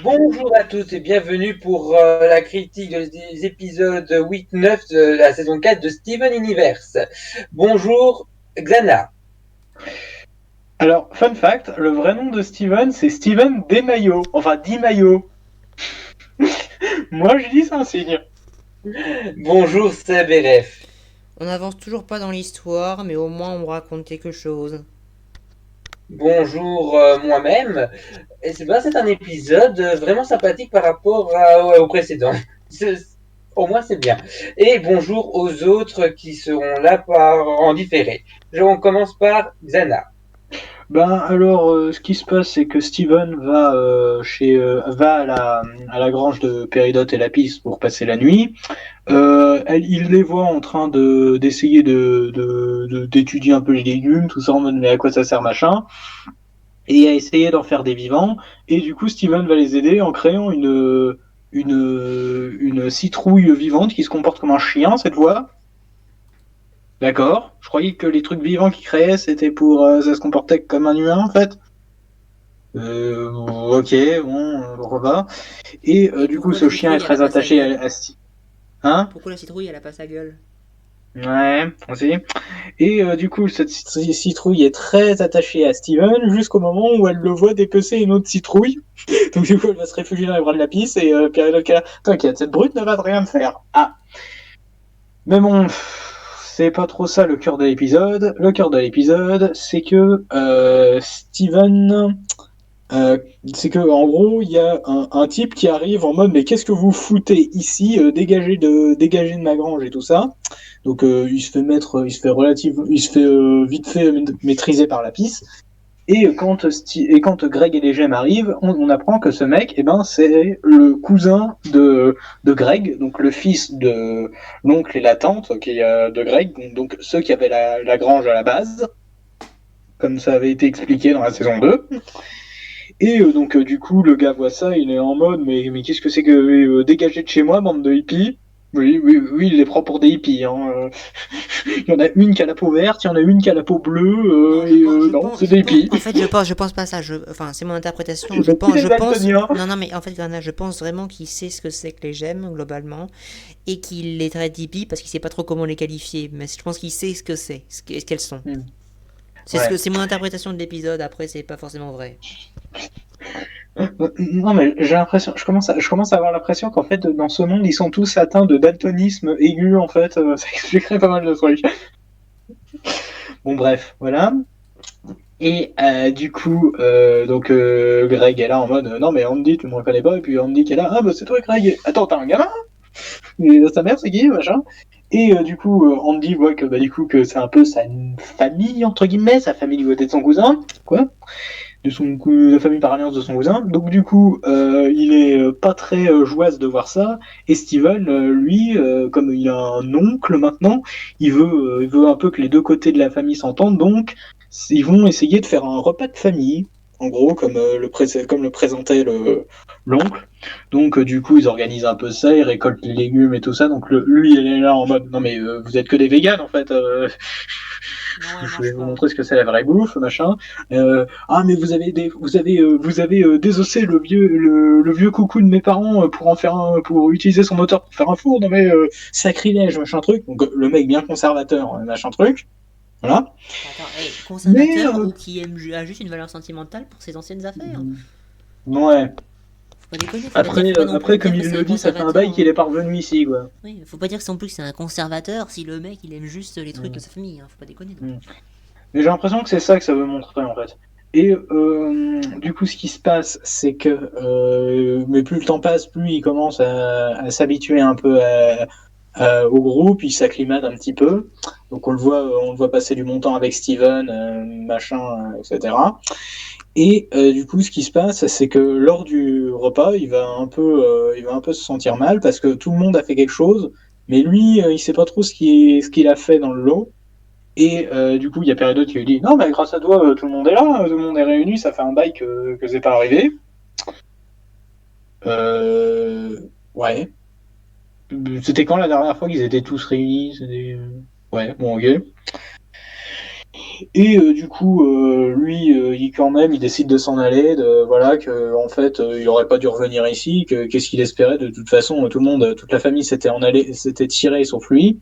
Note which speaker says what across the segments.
Speaker 1: Bonjour à tous et bienvenue pour la critique des épisodes 8-9 de la saison 4 de Steven Universe. Bonjour Xana.
Speaker 2: Alors, fun fact, le vrai nom de Steven, c'est Steven Desmaillots. Enfin, Di-Maillots. Moi, je dis c'est un signe.
Speaker 1: Bonjour CBRF.
Speaker 3: On n'avance toujours pas dans l'histoire, mais au moins on raconte quelque chose.
Speaker 1: Bonjour moi-même. C'est un épisode vraiment sympathique par rapport au précédent. Au moins c'est bien. Et bonjour aux autres qui seront là en différé. On commence par Xana.
Speaker 2: Ce qui se passe, c'est que Steven va à la grange de Péridot et Lapis pour passer la nuit. Il les voit en train d'essayer d'étudier un peu les légumes, tout ça en mode mais à quoi ça sert machin, et à essayer d'en faire des vivants. Et du coup, Steven va les aider en créant une citrouille vivante qui se comporte comme un chien cette fois. D'accord. Je croyais que les trucs vivants qu'il créait, c'était pour ça se comportait comme un humain en fait. Ok, bon, repas. Et
Speaker 3: Et
Speaker 2: du coup,
Speaker 3: pourquoi la
Speaker 2: ce chien est
Speaker 3: citrouille elle a
Speaker 2: très
Speaker 3: pas sa
Speaker 2: attaché
Speaker 3: gueule?
Speaker 2: à Hein.
Speaker 3: Pourquoi la citrouille elle a pas sa gueule?
Speaker 2: Ouais, aussi. Et du coup, cette citrouille est très attachée à Steven jusqu'au moment où elle le voit dépecer une autre citrouille. Donc du coup, elle va se réfugier dans les bras de la pisse et Peridot qui est là, t'inquiète, cette brute ne va rien me faire. Ah, mais bon, c'est pas trop ça le cœur de l'épisode. Le cœur de l'épisode, c'est que Steven, euh, c'est que en gros, il y a un type qui arrive en mode mais qu'est-ce que vous foutez ici, dégagez de ma grange et tout ça. Donc il se fait vite fait maîtriser par la pisse. Et quand Greg et les gemmes arrivent, on apprend que ce mec, eh ben, c'est le cousin de Greg, donc le fils de l'oncle et la tante de Greg, donc ceux qui avaient la grange à la base, comme ça avait été expliqué dans la saison 2. Et du coup, le gars voit ça, il est en mode, mais qu'est-ce que c'est que dégagez de chez moi, bande de hippies. Oui, oui, oui, il les prend pour des hippies. Hein. Il y en a une qui a la peau verte, il y en a une qui a la peau bleue,
Speaker 3: Non,
Speaker 2: non, c'est des hippies.
Speaker 3: en fait, je pense pas ça. Enfin, c'est mon interprétation.
Speaker 2: Il est daltonien.
Speaker 3: Non, non, mais en fait, Grana, je pense vraiment qu'il sait ce que c'est que les gemmes globalement et qu'il les traite d'hippies parce qu'il sait pas trop comment les qualifier. Mais je pense qu'il sait ce que c'est, ce qu'elles sont.
Speaker 2: Ouais.
Speaker 3: C'est mon interprétation de l'épisode. Après, c'est pas forcément vrai.
Speaker 2: Non, mais j'ai l'impression, je commence à avoir l'impression qu'en fait, dans ce monde, ils sont tous atteints de daltonisme aigu, en fait. Ça expliquerait pas mal de trucs. Bon, bref, voilà. Et Greg est là en mode, non, mais Andy, tu me reconnais pas. Et puis Andy qui est là, ah, bah, c'est toi, Greg. Attends, t'as un gamin? Et sa mère, c'est qui, machin? Et Andy voit que, bah, du coup, que c'est un peu sa famille, entre guillemets, sa famille du côté de son cousin. Quoi? La famille par alliance de son cousin. Donc du coup, il est pas très joyeux de voir ça. Et Steven, lui, comme il a un oncle maintenant, il veut un peu que les deux côtés de la famille s'entendent. Donc ils vont essayer de faire un repas de famille, en gros, comme le présentait l'oncle. Donc du coup, ils organisent un peu ça, ils récoltent les légumes et tout ça. Donc lui, il est là en mode, non mais vous êtes que des véganes en fait.
Speaker 3: Non, elle
Speaker 2: Je vais
Speaker 3: mange
Speaker 2: vous
Speaker 3: pas.
Speaker 2: montrer ce que c'est la vraie bouffe, machin. Ah mais vous avez désossé le vieux coucou de mes parents pour utiliser son moteur pour faire un four. Non mais sacrilège, machin truc. Donc le mec bien conservateur, machin truc. Voilà.
Speaker 3: Attends, hey,
Speaker 2: Mais
Speaker 3: conservateur ou qui a juste une valeur sentimentale pour ses anciennes affaires?
Speaker 2: ouais.
Speaker 3: Faut pas déconner, faut pas non plus
Speaker 2: Après,
Speaker 3: dire
Speaker 2: comme
Speaker 3: que
Speaker 2: il
Speaker 3: c'est un
Speaker 2: le dit, ça fait un bail
Speaker 3: conservateur,
Speaker 2: qu'il
Speaker 3: hein.
Speaker 2: est parvenu ici, quoi.
Speaker 3: Oui, faut pas dire que non plus que c'est un conservateur si le mec il aime juste les trucs de
Speaker 2: Mm.
Speaker 3: sa famille, hein. Faut pas déconner non
Speaker 2: Mm.
Speaker 3: plus.
Speaker 2: Mais j'ai l'impression que c'est ça que ça veut montrer en fait. Et du coup, ce qui se passe, c'est que mais plus le temps passe, plus il commence à s'habituer un peu au groupe, il s'acclimate un petit peu. Donc on le voit passer du bon temps avec Steven, machin, etc. Et du coup, ce qui se passe, c'est que lors du repas, il va un peu se sentir mal parce que tout le monde a fait quelque chose, mais lui, il sait pas trop ce qu'il a fait dans le lot. Et du coup, il y a Peridot qui lui dit non, mais grâce à toi, tout le monde est là, tout le monde est réuni, ça fait un bail que c'est pas arrivé. Euh, ouais. C'était quand la dernière fois qu'ils étaient tous réunis? Ouais, bon, ok. Et du coup, lui, il décide de s'en aller, voilà, que en fait, il aurait pas dû revenir ici, que qu'est-ce qu'il espérait, de toute façon, tout le monde, toute la famille s'était tirée sauf lui,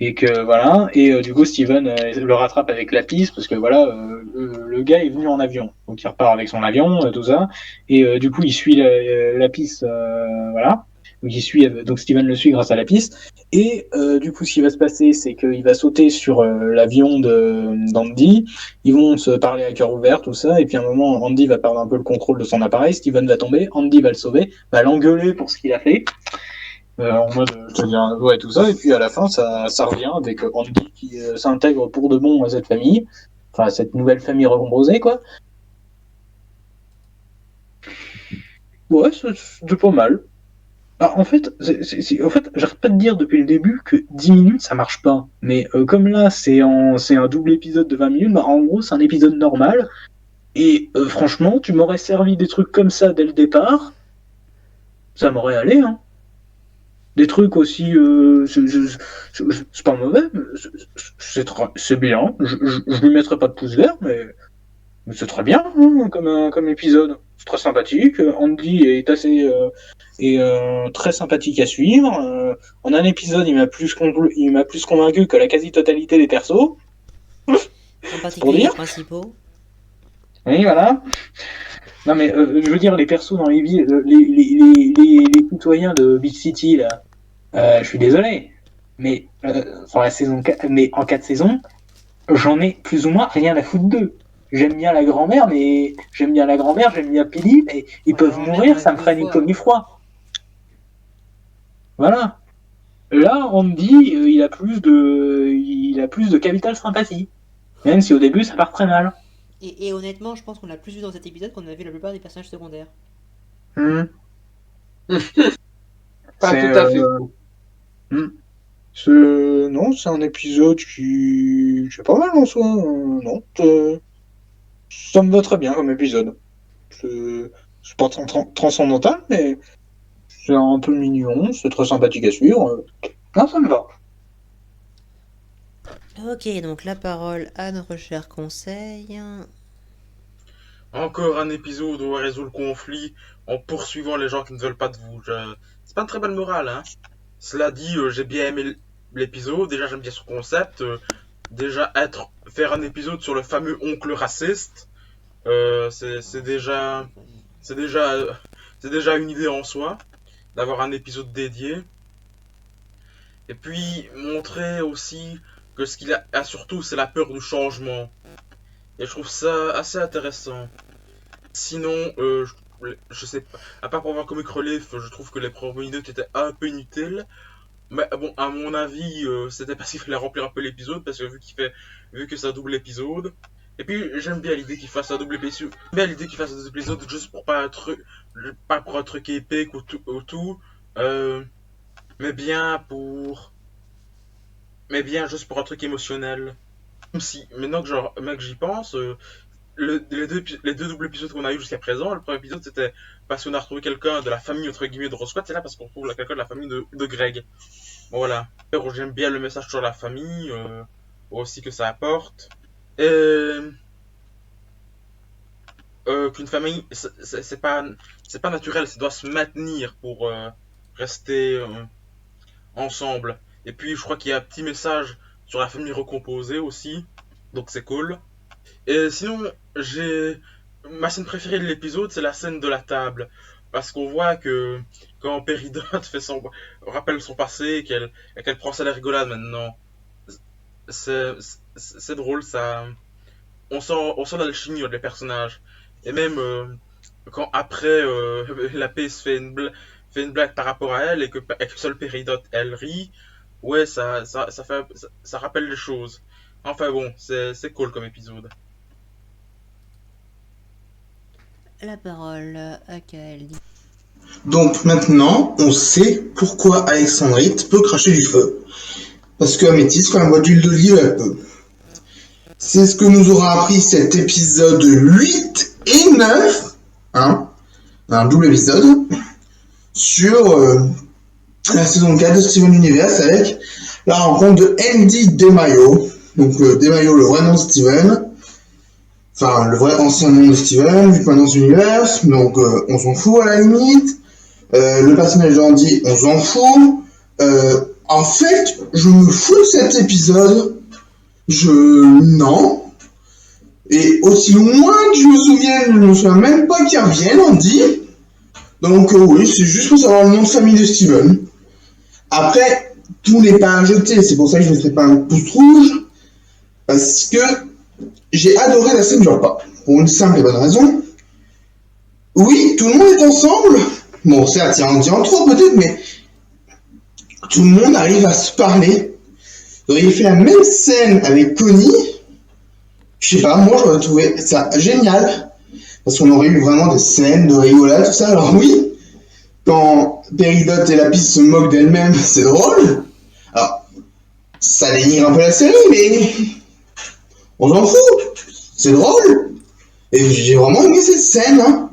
Speaker 2: et que voilà, et du coup, Steven le rattrape avec la piste, parce que voilà, le gars est venu en avion, donc il repart avec son avion, tout ça, et du coup, il suit la piste, voilà. Donc Steven le suit grâce à la piste. Et du coup, ce qui va se passer, c'est qu'il va sauter sur l'avion d'Andy. Ils vont se parler à cœur ouvert, tout ça. Et puis à un moment, Andy va perdre un peu le contrôle de son appareil. Steven va tomber. Andy va le sauver, va l'engueuler pour ce qu'il a fait. En mode, je te dis, ouais, tout ça. Et puis à la fin, ça revient avec Andy qui s'intègre pour de bon à cette famille. Enfin, à cette nouvelle famille recomposée, quoi. Ouais, c'est pas mal. Ah, en fait, j'arrête pas de dire depuis le début que 10 minutes ça marche pas. Mais comme là c'est un double épisode de 20 minutes, bah, en gros c'est un épisode normal. Et franchement, tu m'aurais servi des trucs comme ça dès le départ, ça m'aurait allé. Hein. Des trucs aussi, c'est pas mauvais, c'est bien. Je lui mettrai pas de pouce vert, mais c'est très bien hein, comme épisode. C'est très sympathique. Andy est très sympathique à suivre. En un épisode, il m'a plus convaincu que la quasi-totalité des persos.
Speaker 3: En
Speaker 2: C'est pour
Speaker 3: particulier les
Speaker 2: dire.
Speaker 3: principaux.
Speaker 2: Oui, voilà. Non, mais je veux dire, les persos dans les villes, les citoyens de Beach City, là, je suis désolé. Mais, sur la saison 4, mais en 4 saisons, j'en ai plus ou moins rien à foutre d'eux. J'aime bien la grand-mère, j'aime bien Billy, mais ils peuvent mourir, ça me ferait ni chaud ni froid. Voilà. Là, Andy, il a plus de capital sympathie. Même si au début, ça part très mal.
Speaker 3: Et honnêtement, je pense qu'on a plus vu dans cet épisode qu'on a vu la plupart des personnages secondaires.
Speaker 2: Hmm.
Speaker 1: Pas
Speaker 2: C'est,
Speaker 1: tout à fait.
Speaker 2: non, c'est un épisode qui c'est pas mal en soi. Non, ça me va très bien comme épisode. C'est pas transcendantal, mais c'est un peu mignon, c'est très sympathique à suivre. Non, ça me va.
Speaker 3: Ok, donc la parole à notre cher conseil.
Speaker 4: Encore un épisode où on résout le conflit en poursuivant les gens qui ne veulent pas de vous. C'est pas une très belle morale, hein. Cela dit, j'ai bien aimé l'épisode. Déjà, j'aime bien son concept. Déjà, faire un épisode sur le fameux oncle raciste, c'est déjà, c'est déjà, c'est déjà une idée en soi d'avoir un épisode dédié. Et puis montrer aussi que ce qu'il a surtout, c'est la peur du changement. Et je trouve ça assez intéressant. Sinon, je sais pas, à part pour avoir Comic Relief, je trouve que les premières minutes étaient un peu inutiles. Mais bon, à mon avis, c'était parce qu'il fallait remplir un peu l'épisode, parce que vu que c'est un double épisode. Et puis j'aime bien l'idée qu'il fasse un double épisode, juste pour pas pour un truc épique ou tout, euh, mais bien mais bien juste pour un truc émotionnel. Même si maintenant que j'y pense, les deux doubles épisodes qu'on a eu jusqu'à présent, le premier épisode c'était parce qu'on a retrouvé quelqu'un de la famille entre guillemets de Rosquad, c'est là parce qu'on retrouve quelqu'un de la famille de Greg. Voilà. J'aime bien le message sur la famille, aussi que ça apporte. Et qu'une famille, c'est pas naturel, ça doit se maintenir pour rester ensemble. Et puis je crois qu'il y a un petit message sur la famille recomposée aussi, donc c'est cool. Et sinon, ma scène préférée de l'épisode, c'est la scène de la table. Parce qu'on voit que quand Péridot rappelle son passé et qu'elle prend ça à la rigolade maintenant, c'est c'est drôle, ça. On sent l'alchimie des personnages. Et même quand après la paix fait une blague par rapport à elle et que seul Péridot, elle rit, ouais, ça rappelle les choses. Enfin bon, c'est cool comme épisode.
Speaker 3: La parole à Kael.
Speaker 5: Donc maintenant, on sait pourquoi Alexandrite peut cracher du feu. Parce que Améthyste, quand elle boit de l'huile d'olive, elle peut. C'est ce que nous aura appris cet épisode 8 et 9, hein, un double épisode, sur la saison 4 de Steven Universe avec la rencontre de Andy DeMaio, Donc DeMaio, le vrai nom de Steven, enfin le vrai ancien nom de Steven, vu que maintenant c'est Universe, donc on s'en fout à la limite. Le personnage d'Andy, on s'en fout. En fait, je me fous de cet épisode. Non. Et aussi loin que je me souvienne, je ne me souviens même pas qu'il revienne, Andy. Donc oui, c'est juste pour savoir le nom de famille de Steven. Après, tout n'est pas à jeter, c'est pour ça que je ne mettrai pas un pouce rouge. Parce que j'ai adoré la scène du repas. Pour une simple et bonne raison. Oui, tout le monde est ensemble. Bon, certes, il y a Andy en trop peut-être, mais tout le monde arrive à se parler. Vous auriez fait la même scène avec Connie. Je sais pas, moi j'aurais trouvé ça génial. Parce qu'on aurait eu vraiment des scènes de rigolade, tout ça. Alors oui, quand Peridot et Lapis se moquent d'elle-même, c'est drôle. Alors, ça dénigre un peu la série, mais on s'en fout. C'est drôle. Et j'ai vraiment aimé cette scène. Hein.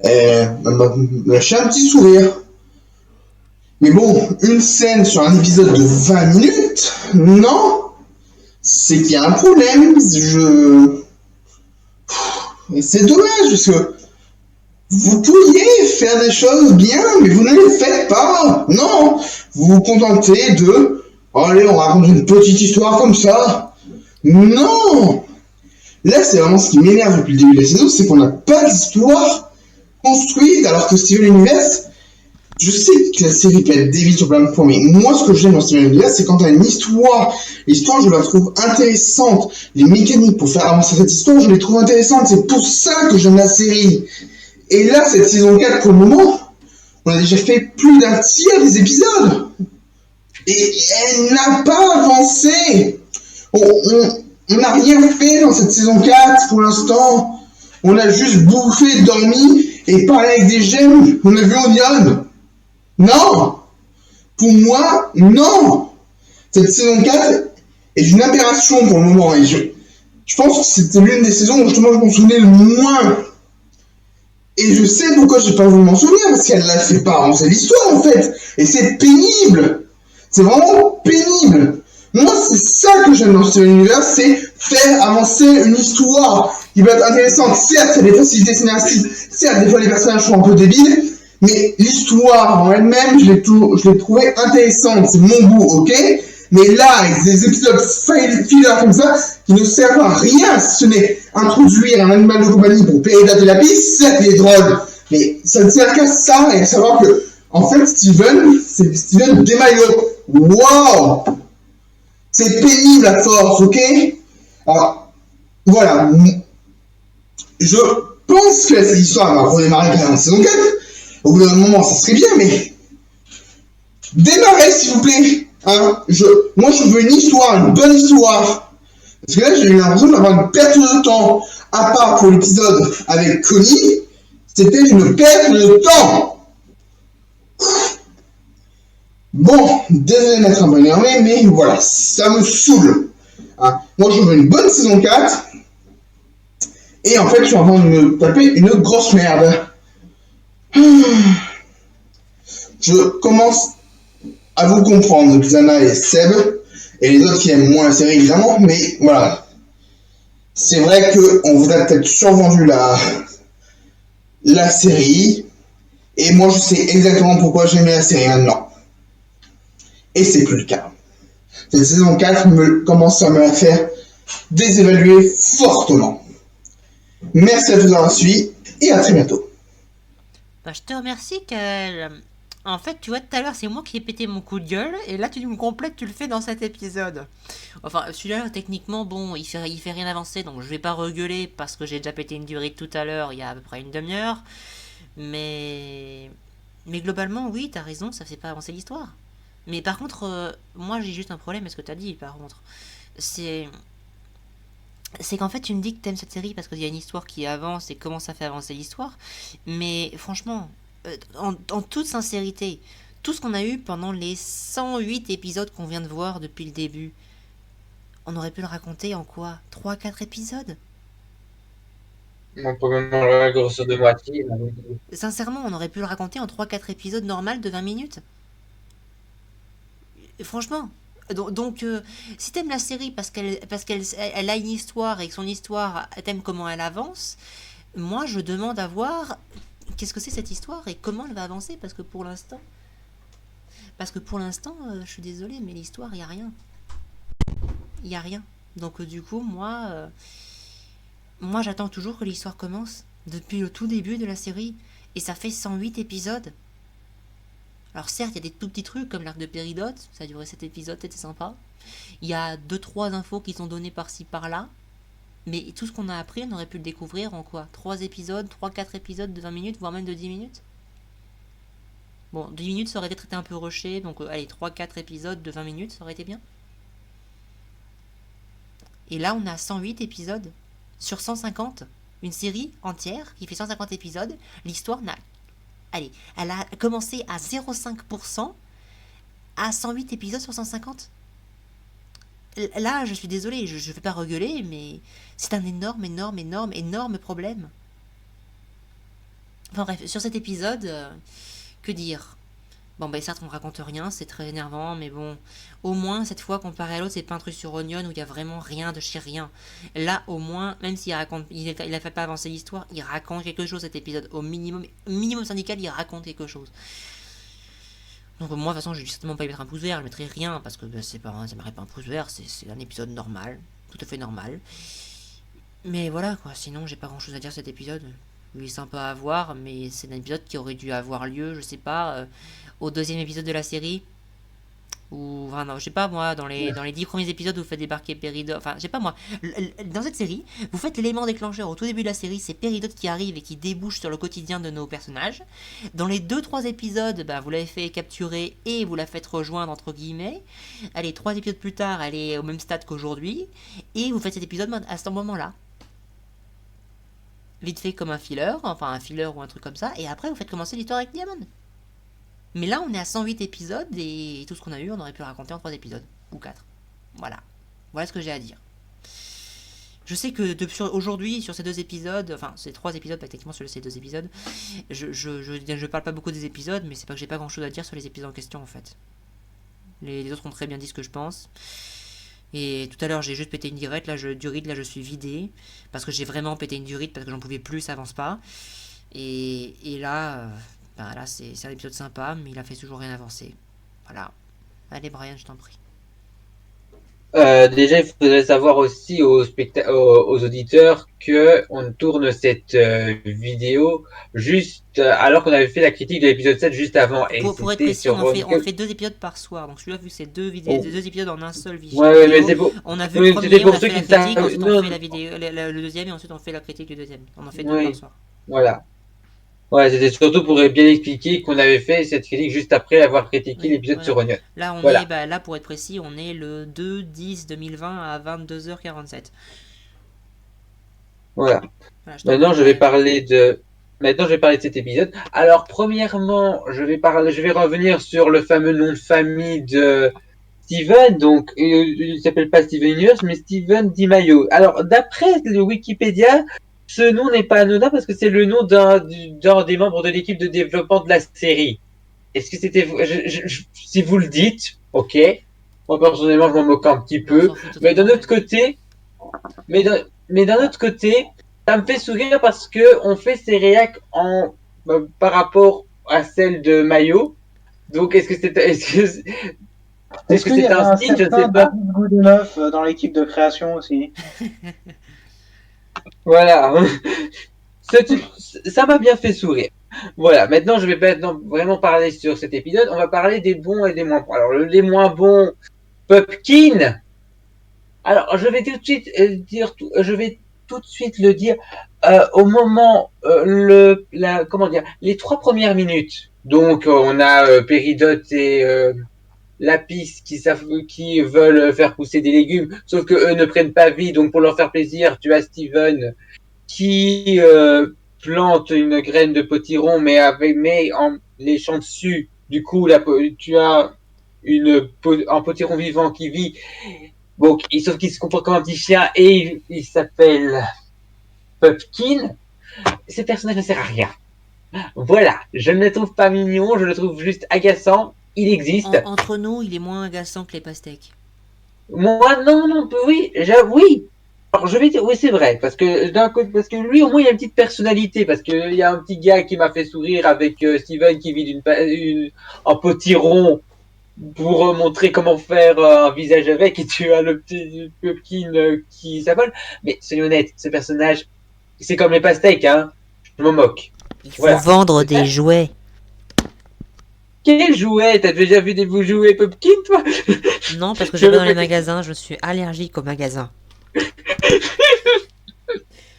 Speaker 5: Elle m'a lâché un petit sourire. Mais bon, une scène sur un épisode de 20 minutes, non, c'est qu'il y a un problème. C'est dommage, parce que vous pourriez faire des choses bien, mais vous ne les faites pas. Non, vous vous contentez de... Allez, on raconte une petite histoire comme ça. Non. Là, c'est vraiment ce qui m'énerve depuis le début de la saison, c'est qu'on n'a pas d'histoire construite, alors que Steven Universe... Je sais que la série peut être débile sur plein de points, mais moi, ce que j'aime dans Steven Universe, c'est quand t'as une histoire. L'histoire, je la trouve intéressante. Les mécaniques pour faire avancer cette histoire, je les trouve intéressantes. C'est pour ça que j'aime la série. Et là, cette saison 4, pour le moment, on a déjà fait plus d'un tiers des épisodes. Et elle n'a pas avancé. On n'a rien fait dans cette saison 4 pour l'instant. On a juste bouffé, dormi et parlé avec des gemmes. On a vu Onion. Non! Pour moi, non! Cette saison 4 est une aberration pour le moment. Et je pense que c'était l'une des saisons où justement je m'en souvenais le moins. Et je sais pourquoi j'ai pas voulu m'en souvenir, parce qu'elle l'a fait pas avancer l'histoire en fait. Et c'est pénible! C'est vraiment pénible! Moi, c'est ça que j'aime dans Steven Universe, c'est faire avancer une histoire qui va être intéressante. Certes, il y a des facilités scénaristiques, certes, des fois les personnages sont un peu débiles, mais l'histoire en elle-même, je l'ai trouvée intéressante, c'est mon goût, ok? Mais là, avec des épisodes filler comme ça, qui ne servent à rien, si ce n'est introduire un animal de compagnie pour Peridot et Lapis, certes, il est drôle, mais ça ne sert qu'à ça, et à savoir que, en fait, Steven, c'est Steven DeMaio. Wow! C'est pénible à force, ok? Alors, voilà. Je pense que cette histoire va redémarrer quand même en saison 4. Au bout d'un moment, ça serait bien, mais... Démarrez, s'il vous plaît. Hein? Moi, je veux une histoire, une bonne histoire. Parce que là, j'ai eu l'impression d'avoir une perte de temps. À part pour l'épisode avec Connie, c'était une perte de temps. Bon, désolé d'être un peu énervé, mais voilà, ça me saoule. Hein? Moi, je veux une bonne saison 4. Et en fait, je suis en train de me taper une grosse merde. Je commence à vous comprendre, Xana et Seb, et les autres qui aiment moins la série, évidemment, mais voilà. C'est vrai qu'on vous a peut-être survendu la série, et moi, je sais exactement pourquoi j'aimais la série maintenant. Et c'est plus le cas. Cette saison 4 commence à me la faire désévaluer fortement. Merci à tous d'avoir suivi et à très bientôt.
Speaker 3: Bah, je te remercie, Kael. En fait, tu vois, tout à l'heure, c'est moi qui ai pété mon coup de gueule, et là, tu me complètes, tu le fais dans cet épisode. Enfin, celui-là, techniquement, bon, il fait rien avancer, donc je vais pas regueuler, parce que j'ai déjà pété une durée tout à l'heure, il y a à peu près une demi-heure. Mais globalement, oui, t'as raison, ça fait pas avancer l'histoire. Mais par contre, moi, j'ai juste un problème avec ce que t'as dit, par contre. C'est qu'en fait tu me dis que t'aimes cette série parce qu'il y a une histoire qui avance et comment ça fait avancer l'histoire, mais franchement, en toute sincérité, tout ce qu'on a eu pendant les 108 épisodes qu'on vient de voir depuis le début, on aurait pu le raconter en quoi? 3-4 épisodes?
Speaker 1: On peut même la grosse de moitié.
Speaker 3: Sincèrement, on aurait pu le raconter en 3-4 épisodes normales de 20 minutes. Et franchement, Si t'aimes la série elle a une histoire et que son histoire, t'aimes comment elle avance, moi je demande à voir qu'est-ce que c'est cette histoire et comment elle va avancer pour l'instant, je suis désolé, mais l'histoire, il y a rien. Il y a rien. Donc du coup, moi j'attends toujours que l'histoire commence depuis le tout début de la série et ça fait 108 épisodes. Alors certes, il y a des tout petits trucs comme l'arc de Péridote, ça a duré 7 épisodes, c'était sympa. Il y a 2-3 infos qui sont données par-ci par-là. Mais tout ce qu'on a appris, on aurait pu le découvrir en quoi 3 épisodes, 3-4 épisodes de 20 minutes, voire même de 10 minutes. Bon, 10 minutes, ça aurait peut-être été un peu rushé, donc allez, 3-4 épisodes de 20 minutes, ça aurait été bien. Et là, on a 108 épisodes sur 150. Une série entière qui fait 150 épisodes. L'histoire n'a... Allez, elle a commencé à 0,5% à 108 épisodes sur 150. Là, je suis désolé, je ne vais pas regueuler, mais c'est un énorme problème. Enfin bref, sur cet épisode, que dire? Bon, bah certes, on raconte rien, c'est très énervant, mais bon, au moins, cette fois, comparé à l'autre, c'est pas un truc sur Onion où il y a vraiment rien de chez rien. Là, au moins, même s'il raconte, il a fait pas avancer l'histoire, il raconte quelque chose cet épisode. Au minimum syndical, il raconte quelque chose. Donc moi, de toute façon, je vais certainement pas y mettre un pouce vert, je mettrai rien, parce que ça m'arrête pas un pouce vert, c'est un épisode normal, tout à fait normal. Mais voilà, quoi, sinon, j'ai pas grand chose à dire cet épisode. Il est sympa à voir, mais c'est un épisode qui aurait dû avoir lieu, je sais pas, au 2e épisode de la série. Ou, enfin, non, je sais pas moi, dans les 10 premiers épisodes, vous faites débarquer Péridote. Enfin, je sais pas moi, dans cette série, vous faites l'élément déclencheur au tout début de la série, c'est Péridote qui arrive et qui débouche sur le quotidien de nos personnages. Dans les 2-3 épisodes, vous l'avez fait capturer et vous la faites rejoindre, entre guillemets. Allez, 3 épisodes plus tard, elle est au même stade qu'aujourd'hui. Et vous faites cet épisode à ce moment-là. Vite fait comme un filler ou un truc comme ça, et après vous faites commencer l'histoire avec Diamond. Mais là, on est à 108 épisodes, et tout ce qu'on a eu, on aurait pu le raconter en 3 épisodes, ou 4. Voilà ce que j'ai à dire. Je sais que aujourd'hui, sur ces 2 épisodes, enfin, ces 3 épisodes, pas techniquement sur ces 2 épisodes, je parle pas beaucoup des épisodes, mais c'est pas que j'ai pas grand chose à dire sur les épisodes en question, en fait. Les autres ont très bien dit ce que je pense. Et tout à l'heure, j'ai juste pété une durite, là je suis vidé, parce que j'ai vraiment pété une durite, parce que j'en pouvais plus, ça avance pas. Et là, là c'est un épisode sympa, mais il a fait toujours rien avancer. Voilà. Allez Brian, je t'en prie.
Speaker 1: Déjà, il faudrait savoir aussi aux auditeurs que on tourne cette vidéo juste alors qu'on avait fait la critique de l'épisode 7 juste avant. Et
Speaker 3: Pour être précis, on fait 2 épisodes par soir. Donc celui-là, vu que c'est 2 épisodes en un seul vidéo,
Speaker 1: mais c'est pour...
Speaker 3: on a vu le premier, on a fait la critique, ensuite
Speaker 1: non.
Speaker 3: on fait la vidéo, le deuxième, et ensuite on fait la critique du deuxième. On en fait 2 par soir.
Speaker 1: Voilà. Ouais, c'était surtout pour bien expliquer qu'on avait fait cette critique juste après avoir critiqué l'épisode sur Onion.
Speaker 3: Là, là, pour être précis, on est le 2-10-2020 à 22h47.
Speaker 1: Voilà. Maintenant, je vais parler de cet épisode. Alors, premièrement, je vais revenir sur le fameux nom de famille de Steven. Donc, il s'appelle pas Steven Universe, mais Steven DiMaio. Alors, d'après le Wikipédia, ce nom n'est pas anodin parce que c'est le nom d'un des membres de l'équipe de développement de la série. Est-ce que c'était si vous le dites, ok. Moi personnellement, je m'en moque un petit peu, mais d'un autre côté, ça me fait sourire parce que on fait ces réacs par rapport à celle de Mayo. Donc est-ce que
Speaker 2: qu'il y avait un signe, je ne sais pas. Goodenough dans l'équipe de création aussi.
Speaker 1: Voilà. Ça m'a bien fait sourire. Voilà, maintenant je vais vraiment parler sur cet épisode. On va parler des bons et des moins bons. Alors, les moins bons, Pumpkin. Alors, je vais tout de suite le dire au moment, les 3 premières minutes. Donc, on a Péridote et Lapis qui veulent faire pousser des légumes, sauf que eux ne prennent pas vie. Donc, pour leur faire plaisir, tu as Steven qui plante une graine de potiron, mais en léchant dessus, du coup, tu as un potiron vivant qui vit. Bon, sauf qu'il se comporte comme un petit chien et il s'appelle Pumpkin. Ce personnage ne sert à rien. Voilà, je ne le trouve pas mignon, je le trouve juste agaçant. Il existe.
Speaker 3: Entre nous, il est moins agaçant que les pastèques.
Speaker 1: Moi, non, non, oui, oui. Alors, je vais dire, oui, c'est vrai, parce que d'un côté, parce que lui, au moins, il a une petite personnalité, parce que il y a un petit gars qui m'a fait sourire avec Steven qui vit en potiron pour montrer comment faire un visage avec, et tu as le petit Pupkin qui s'affole. Mais soyons honnêtes, ce personnage, c'est comme les pastèques, hein. Je m'en moque.
Speaker 3: Il faut
Speaker 1: Voilà.
Speaker 3: vendre des jouets.
Speaker 1: Quel jouet? T'as déjà vu des beaux jouets Pupkin, toi?
Speaker 3: Non, parce que je
Speaker 1: Je
Speaker 3: vais pas
Speaker 1: veux
Speaker 3: dans les
Speaker 1: pas-
Speaker 3: magasins, je suis allergique aux magasins.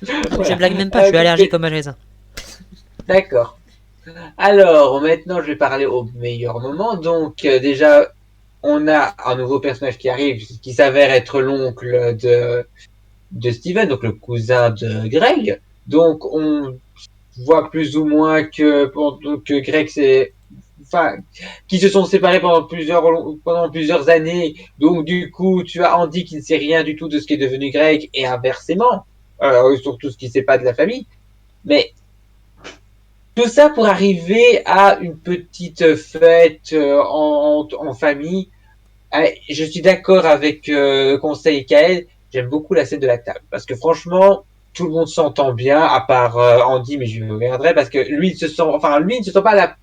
Speaker 3: Je
Speaker 1: Voilà.
Speaker 3: blague même pas, je suis allergique aux magasins.
Speaker 1: D'accord. Alors, maintenant, je vais parler au meilleur moment. Donc, déjà, on a un nouveau personnage qui arrive, qui s'avère être l'oncle de Steven, donc le cousin de Greg. Donc, on voit plus ou moins que Greg enfin, qui se sont séparés pendant plusieurs années. Donc, du coup, tu as Andy qui ne sait rien du tout de ce qui est devenu Greg et inversement, surtout ce qui ne sait pas de la famille. Mais tout ça pour arriver à une petite fête en famille. Je suis d'accord avec Conseil et Kael. J'aime beaucoup la scène de la table. Parce que franchement, tout le monde s'entend bien, à part Andy, mais je reviendrai, parce que lui, lui, il ne se sent pas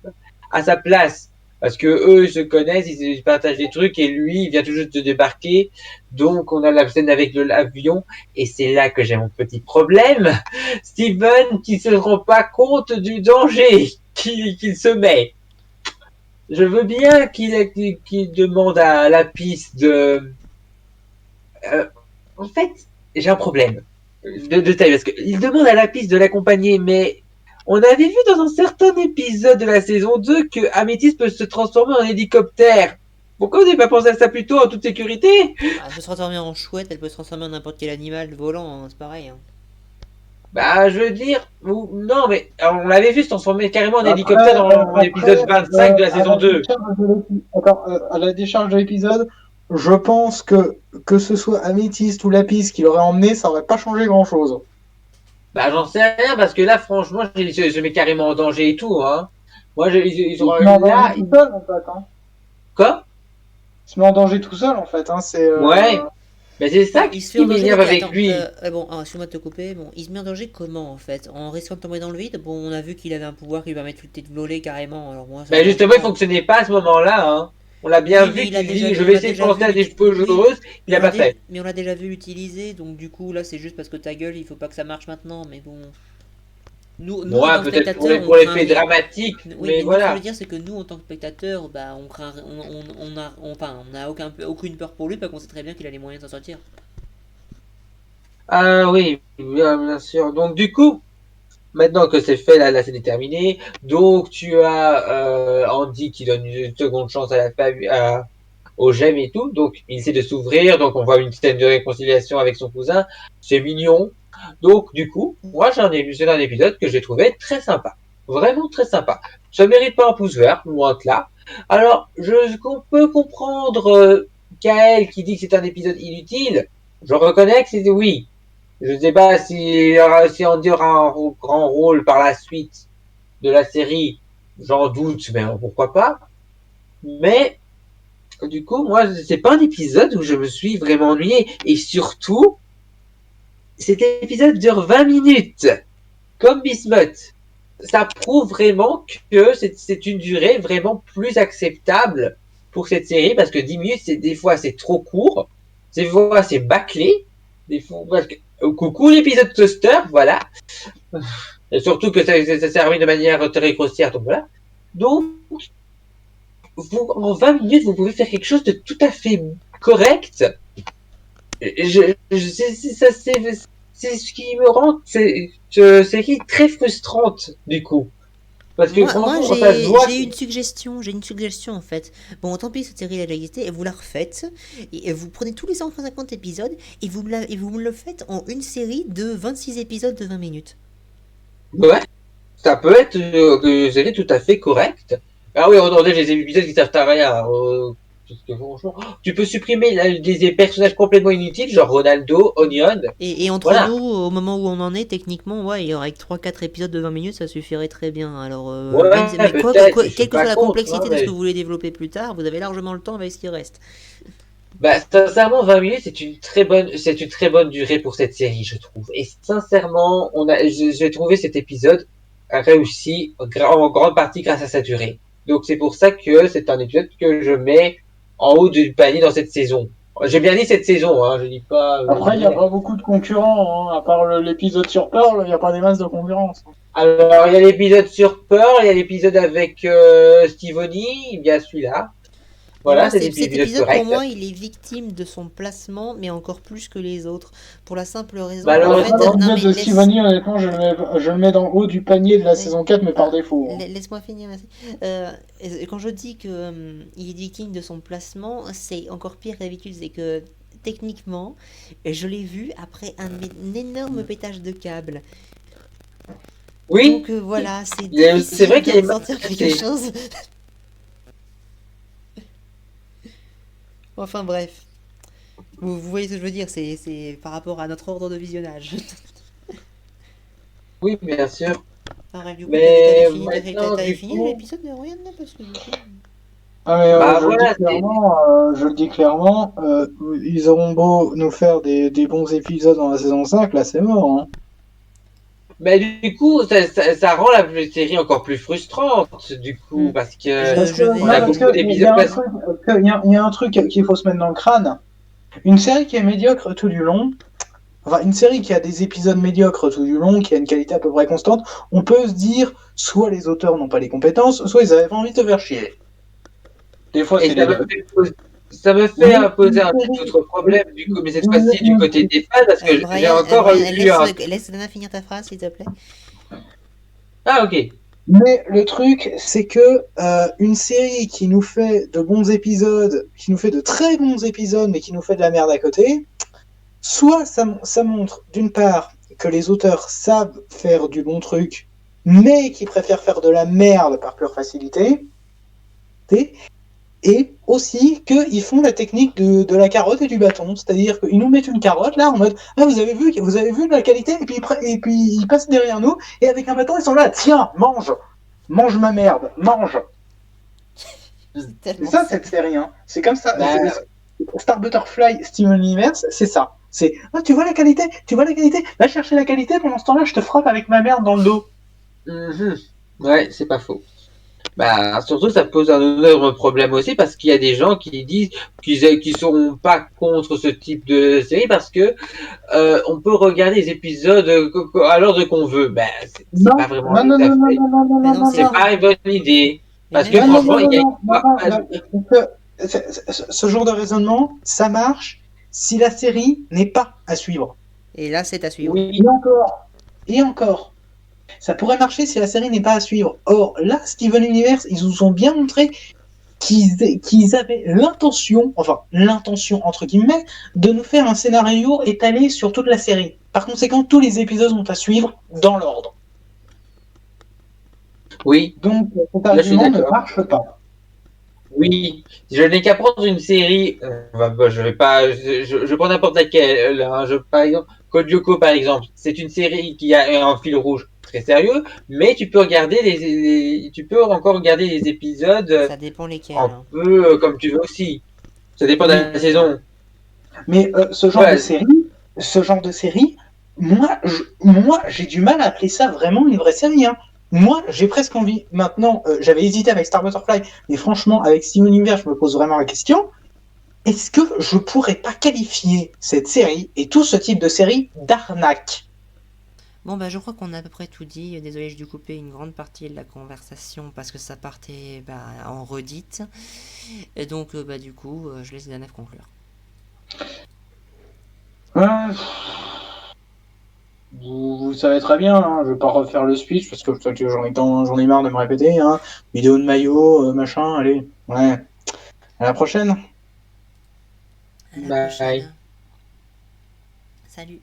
Speaker 1: à sa place. Parce que eux, ils se connaissent, ils partagent des trucs, et lui, il vient tout juste de débarquer. Donc, on a la scène avec l'avion, et c'est là que j'ai mon petit problème. Steven qui se rend pas compte du danger qu'il se met. Je veux bien qu'il demande à la piste de... en fait, j'ai un problème de taille, parce qu'il demande à la piste de l'accompagner, mais on avait vu dans un certain épisode de la saison 2 que Améthyste peut se transformer en hélicoptère. Pourquoi vous n'avez pas pensé à ça plus tôt en toute sécurité?
Speaker 3: Elle peut se transformer en chouette, elle peut se transformer en n'importe quel animal volant, hein, c'est pareil. Hein.
Speaker 1: Bah, je veux dire, non, mais on l'avait vu se transformer carrément en
Speaker 2: Après,
Speaker 1: hélicoptère dans l'épisode 25 de la saison 2.
Speaker 2: À la décharge de l'épisode, je pense que ce soit Améthyste ou Lapis qui l'aurait emmené, ça aurait pas changé grand-chose.
Speaker 1: Bah, j'en sais rien, parce que là, franchement, je mets carrément en danger et tout, hein. Moi, ils ont,
Speaker 2: Il se met en danger
Speaker 1: là,
Speaker 2: tout seul, en fait. Hein.
Speaker 1: quoi?
Speaker 2: Il se met en danger tout seul, en fait. Hein.
Speaker 1: Ouais. Mais c'est ça
Speaker 3: Bon, il se fait en
Speaker 1: qui
Speaker 3: danger.
Speaker 1: m'énerve
Speaker 3: Ok,
Speaker 1: avec
Speaker 3: attends,
Speaker 1: lui.
Speaker 3: bon, excuse-moi de te couper. Bon, il se met en danger comment en fait? En risquant de tomber dans le vide? Bon, on a vu qu'il avait un pouvoir qui lui permet de voler carrément. Alors moi, ça
Speaker 1: Ben
Speaker 3: me dérange
Speaker 1: justement, il
Speaker 3: pas.
Speaker 1: fonctionnait pas à ce moment-là, hein. On l'a bien
Speaker 3: Oui, mais
Speaker 1: vu
Speaker 3: il a
Speaker 1: qu'il
Speaker 3: déjà,
Speaker 1: dit, je
Speaker 3: on
Speaker 1: vais
Speaker 3: l'a
Speaker 1: essayer de
Speaker 3: déjà
Speaker 1: penser
Speaker 3: vu
Speaker 1: à des
Speaker 3: l'utiliser.
Speaker 1: choses
Speaker 3: Oui,
Speaker 1: heureuses, il a pas fait.
Speaker 3: mais on l'a déjà vu l'utiliser, donc du coup là c'est juste parce que ta gueule, il faut pas que ça marche maintenant. Mais bon, nous en
Speaker 1: Moi,
Speaker 3: tant que
Speaker 1: peut-être
Speaker 3: spectateurs, on
Speaker 1: pour
Speaker 3: craint
Speaker 1: l'effet
Speaker 3: rien.
Speaker 1: dramatique,
Speaker 3: Oui,
Speaker 1: mais
Speaker 3: mais moi ce que je
Speaker 1: voilà.
Speaker 3: veux dire, c'est que nous en tant que spectateurs, bah on craint, on a aucune peur pour lui, parce qu'on sait très bien qu'il a les moyens de s'en sortir.
Speaker 1: Ah oui, bien sûr. Donc du coup, maintenant que c'est fait, la scène est terminée. Donc tu as Andy qui donne une seconde chance à la famille, aux gemmes et tout. Donc il essaie de s'ouvrir. Donc on voit une scène de réconciliation avec son cousin. C'est mignon. Donc du coup, moi c'est un épisode que j'ai trouvé très sympa. Vraiment très sympa. Ça mérite pas un pouce vert, loin de là. Alors, on peut comprendre Kael qui dit que c'est un épisode inutile. Je reconnais que c'est oui. Je ne sais pas si Andy aura un grand rôle par la suite de la série. J'en doute, mais pourquoi pas. Mais du coup, moi, c'est pas un épisode où je me suis vraiment ennuyé. Et surtout, cet épisode dure 20 minutes, comme Bismuth. Ça prouve vraiment que c'est une durée vraiment plus acceptable pour cette série, parce que 10 minutes, des fois, c'est trop court. Des fois, c'est bâclé. Des fois, parce que, coucou l'épisode Toaster, voilà. Et surtout que ça servi de manière très grossière, donc voilà. Donc, en 20 minutes, vous pouvez faire quelque chose de tout à fait correct. C'est ce qui me rend cette série très frustrante, du coup. Parce que
Speaker 3: Moi
Speaker 1: franchement, ça se voit.
Speaker 3: j'ai une suggestion en fait. Bon, tant pis, cette série elle a existé, et vous la refaites, et vous prenez tous les 150 épisodes, et vous me le faites en une série de 26 épisodes de 20 minutes.
Speaker 1: Ouais, ça peut être une série tout à fait correcte. Ah oui, attendez, les épisodes qui servent à rien. Parce que franchement, tu peux supprimer des personnages complètement inutiles, genre Ronaldo, Onion.
Speaker 3: Et entre
Speaker 1: Voilà.
Speaker 3: nous, au moment où on en est, techniquement, ouais, il y aurait que 3-4 épisodes de 20 minutes, ça suffirait très bien. Alors,
Speaker 1: Ouais,
Speaker 3: mais
Speaker 1: peut-être, je suis
Speaker 3: quelle que soit
Speaker 1: pas
Speaker 3: la
Speaker 1: contre,
Speaker 3: complexité
Speaker 1: hein,
Speaker 3: de ce
Speaker 1: mais...
Speaker 3: que vous voulez développer plus tard, vous avez largement le temps avec ce qui reste.
Speaker 1: Bah, sincèrement, 20 minutes, c'est une très bonne durée pour cette série, je trouve. Et sincèrement, j'ai trouvé cet épisode réussi en grande partie grâce à sa durée. Donc c'est pour ça que c'est un épisode que je mets en haut du panier dans cette saison. J'ai bien dit cette saison, hein, je dis pas.
Speaker 2: Après, il n'y a pas beaucoup de concurrents, hein. À part l'épisode sur Pearl, il n'y a pas des masses de concurrence.
Speaker 1: Alors il y a l'épisode sur Pearl, il y a l'épisode avec Stephanie, il y a celui-là. Voilà,
Speaker 3: Non,
Speaker 1: c'est des
Speaker 3: cet
Speaker 1: épisodes
Speaker 3: épisode, pour
Speaker 1: corrects.
Speaker 3: moi, il est victime de son placement, mais encore plus que les autres. Pour la simple raison,
Speaker 1: Malheureusement,
Speaker 3: en fait, non,
Speaker 2: L'épisode
Speaker 3: mais
Speaker 2: de Stephanie, honnêtement, je le mets dans le haut du panier de la saison 4, mais par défaut. Hein.
Speaker 3: Laisse-moi finir, merci. Quand je dis que il est victime de son placement, c'est encore pire que d'habitude, c'est que techniquement, je l'ai vu après un énorme pétage de câble.
Speaker 1: Oui,
Speaker 3: Donc voilà, c'est
Speaker 1: c'est vrai qu'il
Speaker 3: de
Speaker 1: est
Speaker 3: ressentir quelque chose. Enfin bref. Vous voyez ce que je veux dire, c'est par rapport à notre ordre de visionnage.
Speaker 1: oui, bien sûr.
Speaker 3: Enfin bref, du coup,
Speaker 1: Mais
Speaker 3: t'avais fini,
Speaker 1: maintenant,
Speaker 3: t'avais
Speaker 1: du
Speaker 3: fini
Speaker 1: coup,
Speaker 3: l'épisode de Ryan là, parce que du coup...
Speaker 2: Ah mais
Speaker 1: bah
Speaker 2: je le
Speaker 1: voilà,
Speaker 2: dis clairement, ils auront beau nous faire des bons épisodes dans la saison 5, là c'est mort. Hein.
Speaker 1: mais du coup, ça rend la série encore plus frustrante, du coup,
Speaker 3: Hmm.
Speaker 1: parce que
Speaker 2: Parce que,
Speaker 3: Je vais...
Speaker 1: on a
Speaker 2: parce
Speaker 1: beaucoup
Speaker 2: que il y a
Speaker 1: d'épisodes.
Speaker 2: un truc, il y a un truc qu'il faut se mettre dans le crâne. Une série qui est médiocre tout du long, enfin une série qui a des épisodes médiocres tout du long, qui a une qualité à peu près constante, on peut se dire soit les auteurs n'ont pas les compétences, soit ils avaient pas envie de te faire chier. Des fois
Speaker 1: Et
Speaker 2: c'est les deux.
Speaker 1: ça me fait poser un tout autre problème, du coup, mais cette fois-ci du côté des fans, parce que j'ai
Speaker 3: Brian,
Speaker 1: encore
Speaker 3: Brian,
Speaker 1: lu un...
Speaker 3: laisse Lana finir ta phrase, s'il te plaît.
Speaker 1: Ah, ok.
Speaker 2: Mais le truc, c'est que une série qui nous fait de bons épisodes, qui nous fait de très bons épisodes, mais qui nous fait de la merde à côté, soit ça montre d'une part que les auteurs savent faire du bon truc, mais qui préfèrent faire de la merde par pure facilité, et aussi qu'ils font la technique de la carotte et du bâton, c'est-à-dire qu'ils nous mettent une carotte là en mode ah vous avez vu la qualité et puis ils passent derrière nous et avec un bâton ils sont là tiens mange ma merde mange. C'est ça cette série hein. C'est comme ça.
Speaker 1: Bah,
Speaker 2: Star Butterfly Steven Universe c'est ça. C'est ah tu vois la qualité va chercher la qualité pendant ce temps-là je te frappe avec ma merde dans le dos.
Speaker 1: ouais, c'est pas faux. Bah, surtout, ça pose un énorme problème aussi parce qu'il y a des gens qui disent qu'ils seront pas contre ce type de série parce que on peut regarder les épisodes à l'ordre qu'on veut. Ben, c'est pas vraiment c'est pas une bonne idée parce que franchement, il y a
Speaker 2: ce genre de raisonnement, ça marche si la série n'est pas à suivre.
Speaker 3: Et là, c'est à suivre.
Speaker 1: oui,
Speaker 2: Et encore. Ça pourrait marcher si la série n'est pas à suivre. Or, là, Steven Universe, ils nous ont bien montré qu'ils avaient l'intention entre guillemets, de nous faire un scénario étalé sur toute la série. Par conséquent, tous les épisodes sont à suivre dans l'ordre.
Speaker 1: oui,
Speaker 2: Donc, cet
Speaker 1: là, je suis
Speaker 2: argument ne
Speaker 1: d'accord.
Speaker 2: marche pas.
Speaker 1: Oui, je n'ai qu'à prendre une série. Je vais pas, je prends n'importe laquelle. Par exemple, Code Lyoko, par exemple, c'est une série qui a un fil rouge très sérieux, mais tu peux regarder tu peux encore regarder les épisodes
Speaker 3: Ça dépend lesquels.
Speaker 1: un peu comme tu veux aussi. Ça dépend de la saison.
Speaker 2: Mais ce genre de série, moi, j'ai du mal à appeler ça vraiment une vraie série. Hein. Moi, j'ai presque envie. Maintenant, j'avais hésité avec Star Butterfly, mais franchement, avec Steven Universe, je me pose vraiment la question. Est-ce que je pourrais pas qualifier cette série et tout ce type de série d'arnaque?
Speaker 3: Bon, bah, je crois qu'on a à peu près tout dit. Désolé, j'ai dû couper une grande partie de la conversation parce que ça partait en redite. Et donc, du coup, je laisse Danaf conclure.
Speaker 2: Vous savez très bien, hein, je vais pas refaire le speech parce que j'en ai marre de me répéter. Hein. Vidéo de maillot, machin, allez. Ouais. À la prochaine.
Speaker 3: À la
Speaker 1: Bye.
Speaker 3: prochaine. Salut.